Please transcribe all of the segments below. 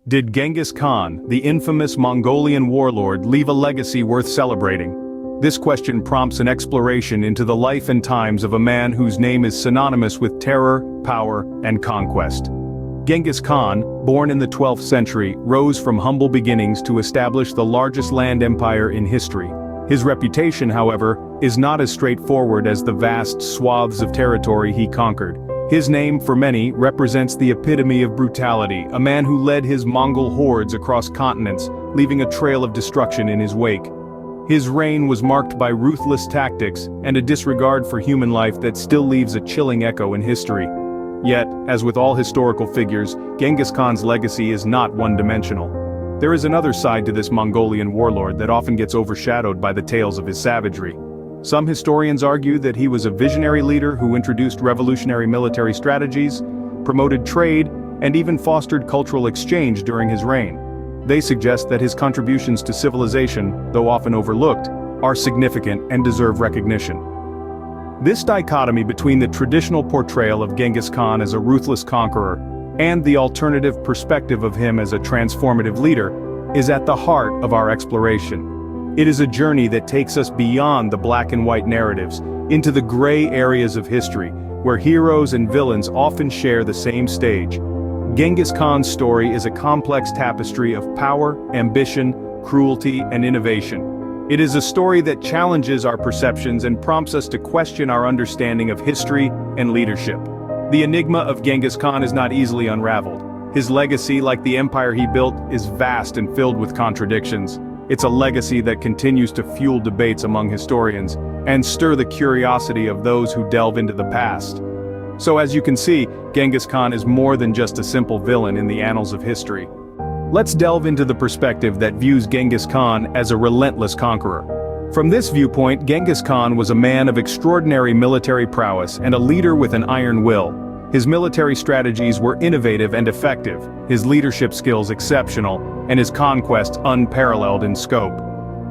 Did Genghis Khan, the infamous Mongolian warlord, leave a legacy worth celebrating? This question prompts an exploration into the life and times of a man whose name is synonymous with terror, power, and conquest. Genghis Khan, born in the 12th century, rose from humble beginnings to establish the largest land empire in history. His reputation, however, is not as straightforward as the vast swaths of territory he conquered. His name, for many, represents the epitome of brutality, a man who led his Mongol hordes across continents, leaving a trail of destruction in his wake. His reign was marked by ruthless tactics and a disregard for human life that still leaves a chilling echo in history. Yet, as with all historical figures, Genghis Khan's legacy is not one-dimensional. There is another side to this Mongolian warlord that often gets overshadowed by the tales of his savagery. Some historians argue that he was a visionary leader who introduced revolutionary military strategies, promoted trade, and even fostered cultural exchange during his reign. They suggest that his contributions to civilization, though often overlooked, are significant and deserve recognition. This dichotomy between the traditional portrayal of Genghis Khan as a ruthless conqueror and the alternative perspective of him as a transformative leader is at the heart of our exploration. It is a journey that takes us beyond the black and white narratives, into the gray areas of history, where heroes and villains often share the same stage. Genghis Khan's story is a complex tapestry of power, ambition, cruelty, and innovation. It is a story that challenges our perceptions and prompts us to question our understanding of history and leadership. The enigma of Genghis Khan is not easily unraveled. His legacy, like the empire he built, is vast and filled with contradictions. It's a legacy that continues to fuel debates among historians and stir the curiosity of those who delve into the past. So as you can see, Genghis Khan is more than just a simple villain in the annals of history. Let's delve into the perspective that views Genghis Khan as a relentless conqueror. From this viewpoint, Genghis Khan was a man of extraordinary military prowess and a leader with an iron will. His military strategies were innovative and effective, his leadership skills exceptional, and his conquests unparalleled in scope.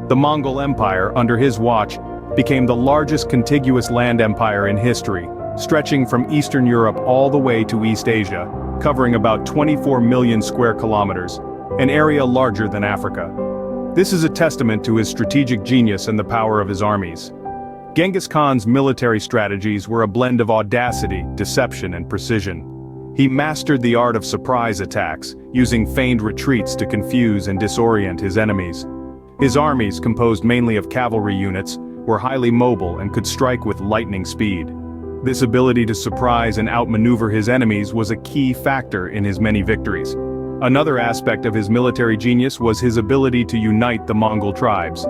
The Mongol Empire, under his watch, became the largest contiguous land empire in history, stretching from Eastern Europe all the way to East Asia, covering about 24 million square kilometers, an area larger than Africa. This is a testament to his strategic genius and the power of his armies. Genghis Khan's military strategies were a blend of audacity, deception, and precision. He mastered the art of surprise attacks, using feigned retreats to confuse and disorient his enemies. His armies, composed mainly of cavalry units, were highly mobile and could strike with lightning speed. This ability to surprise and outmaneuver his enemies was a key factor in his many victories. Another aspect of his military genius was his ability to unite the Mongol tribes.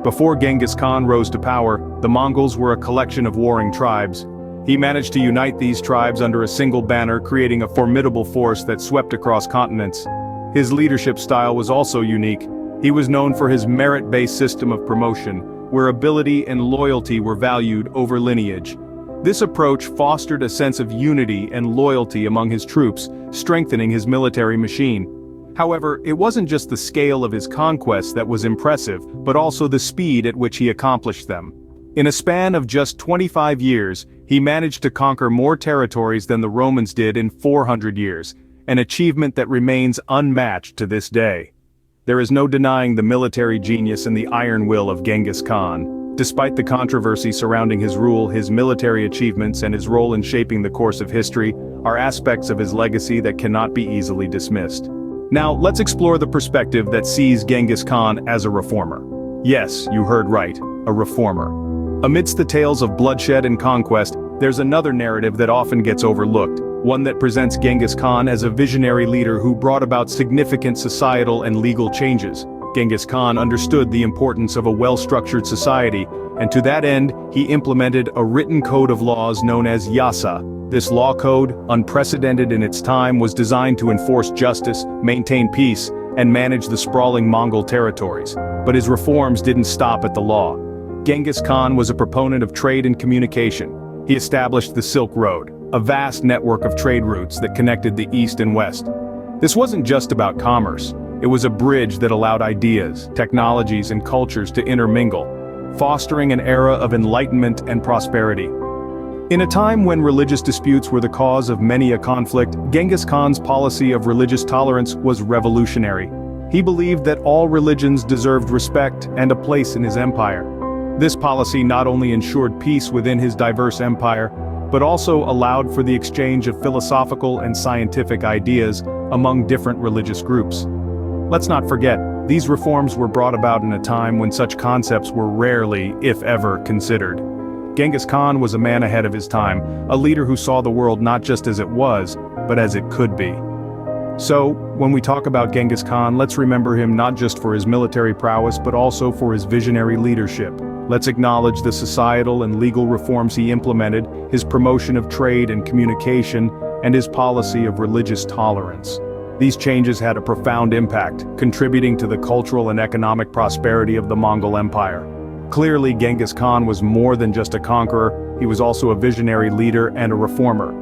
Before Genghis Khan rose to power, the Mongols were a collection of warring tribes. He managed to unite these tribes under a single banner, creating a formidable force that swept across continents. His leadership style was also unique. He was known for his merit-based system of promotion, where ability and loyalty were valued over lineage. This approach fostered a sense of unity and loyalty among his troops, strengthening his military machine. However, it wasn't just the scale of his conquests that was impressive, but also the speed at which he accomplished them. In a span of just 25 years, he managed to conquer more territories than the Romans did in 400 years, an achievement that remains unmatched to this day. There is no denying the military genius and the iron will of Genghis Khan. Despite the controversy surrounding his rule, his military achievements, and his role in shaping the course of history are aspects of his legacy that cannot be easily dismissed. Now, let's explore the perspective that sees Genghis Khan as a reformer. Yes, you heard right, a reformer. Amidst the tales of bloodshed and conquest, there's another narrative that often gets overlooked, one that presents Genghis Khan as a visionary leader who brought about significant societal and legal changes. Genghis Khan understood the importance of a well-structured society, and to that end, he implemented a written code of laws known as Yasa. This law code, unprecedented in its time, was designed to enforce justice, maintain peace, and manage the sprawling Mongol territories. But his reforms didn't stop at the law. Genghis Khan was a proponent of trade and communication. He established the Silk Road, a vast network of trade routes that connected the East and West. This wasn't just about commerce. It was a bridge that allowed ideas, technologies, and cultures to intermingle, fostering an era of enlightenment and prosperity. In a time when religious disputes were the cause of many a conflict, Genghis Khan's policy of religious tolerance was revolutionary. He believed that all religions deserved respect and a place in his empire. This policy not only ensured peace within his diverse empire, but also allowed for the exchange of philosophical and scientific ideas among different religious groups. Let's not forget, these reforms were brought about in a time when such concepts were rarely, if ever, considered. Genghis Khan was a man ahead of his time, a leader who saw the world not just as it was, but as it could be. So, when we talk about Genghis Khan, let's remember him not just for his military prowess but also for his visionary leadership. Let's acknowledge the societal and legal reforms he implemented, his promotion of trade and communication, and his policy of religious tolerance. These changes had a profound impact, contributing to the cultural and economic prosperity of the Mongol Empire. Clearly, Genghis Khan was more than just a conqueror, he was also a visionary leader and a reformer.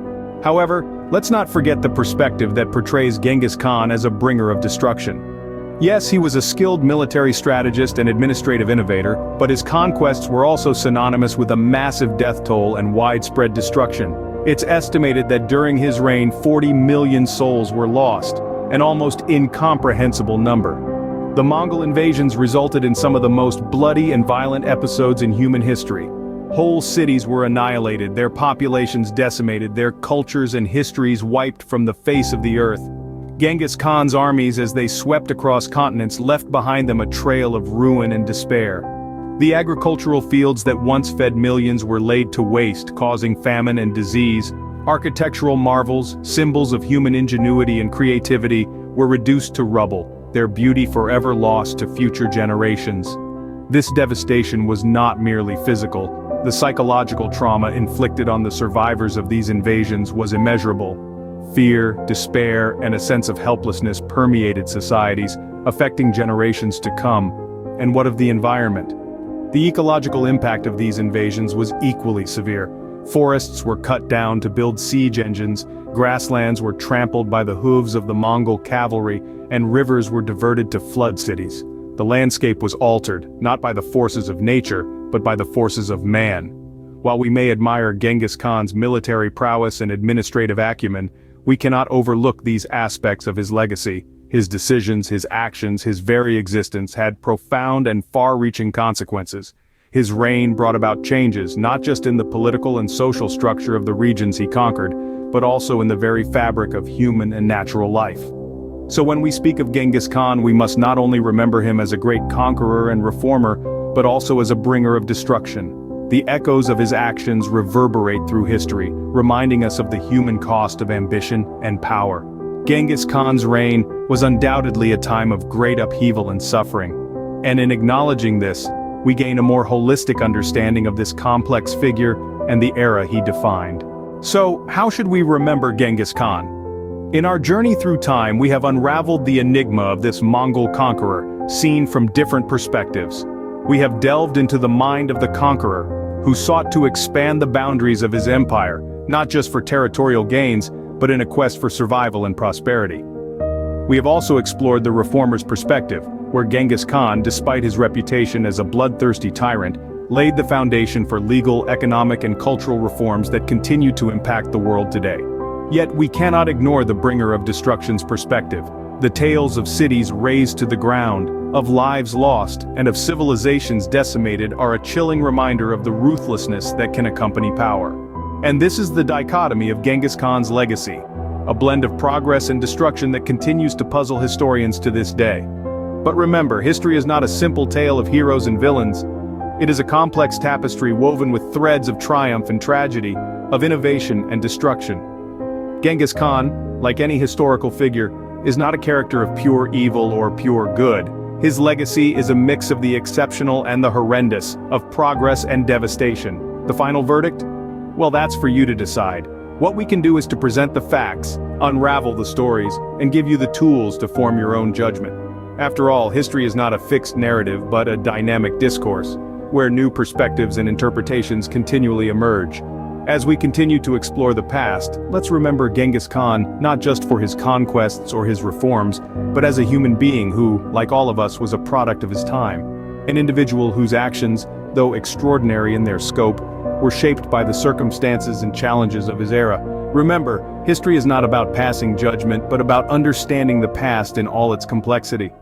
However, let's not forget the perspective that portrays Genghis Khan as a bringer of destruction. Yes, he was a skilled military strategist and administrative innovator, but his conquests were also synonymous with a massive death toll and widespread destruction. It's estimated that during his reign 40 million souls were lost, an almost incomprehensible number. The Mongol invasions resulted in some of the most bloody and violent episodes in human history. Whole cities were annihilated, their populations decimated, their cultures and histories wiped from the face of the earth. Genghis Khan's armies, as they swept across continents, left behind them a trail of ruin and despair. The agricultural fields that once fed millions were laid to waste, causing famine and disease. Architectural marvels, symbols of human ingenuity and creativity, were reduced to rubble, their beauty forever lost to future generations. This devastation was not merely physical. The psychological trauma inflicted on the survivors of these invasions was immeasurable. Fear, despair, and a sense of helplessness permeated societies, affecting generations to come. And what of the environment? The ecological impact of these invasions was equally severe. Forests were cut down to build siege engines, grasslands were trampled by the hooves of the Mongol cavalry, and rivers were diverted to flood cities. The landscape was altered, not by the forces of nature, but by the forces of man. While we may admire Genghis Khan's military prowess and administrative acumen, we cannot overlook these aspects of his legacy. His decisions, his actions, his very existence had profound and far-reaching consequences. His reign brought about changes not just in the political and social structure of the regions he conquered, but also in the very fabric of human and natural life. So when we speak of Genghis Khan, we must not only remember him as a great conqueror and reformer, but also as a bringer of destruction. The echoes of his actions reverberate through history, reminding us of the human cost of ambition and power. Genghis Khan's reign was undoubtedly a time of great upheaval and suffering. And in acknowledging this, we gain a more holistic understanding of this complex figure and the era he defined. So, how should we remember Genghis Khan? In our journey through time, we have unraveled the enigma of this Mongol conqueror, seen from different perspectives. We have delved into the mind of the conqueror, who sought to expand the boundaries of his empire, not just for territorial gains, but in a quest for survival and prosperity. We have also explored the reformer's perspective, where Genghis Khan, despite his reputation as a bloodthirsty tyrant, laid the foundation for legal, economic, and cultural reforms that continue to impact the world today. Yet we cannot ignore the bringer of destruction's perspective. The tales of cities razed to the ground, of lives lost, and of civilizations decimated are a chilling reminder of the ruthlessness that can accompany power. And this is the dichotomy of Genghis Khan's legacy, a blend of progress and destruction that continues to puzzle historians to this day. But remember, history is not a simple tale of heroes and villains. It is a complex tapestry woven with threads of triumph and tragedy, of innovation and destruction. Genghis Khan, like any historical figure, is not a character of pure evil or pure good. His legacy is a mix of the exceptional and the horrendous, of progress and devastation. The final verdict? Well, that's for you to decide. What we can do is to present the facts, unravel the stories, and give you the tools to form your own judgment. After all, history is not a fixed narrative but a dynamic discourse, where new perspectives and interpretations continually emerge. As we continue to explore the past, let's remember Genghis Khan not just for his conquests or his reforms, but as a human being who, like all of us, was a product of his time. An individual whose actions, though extraordinary in their scope, were shaped by the circumstances and challenges of his era. Remember, history is not about passing judgment but about understanding the past in all its complexity.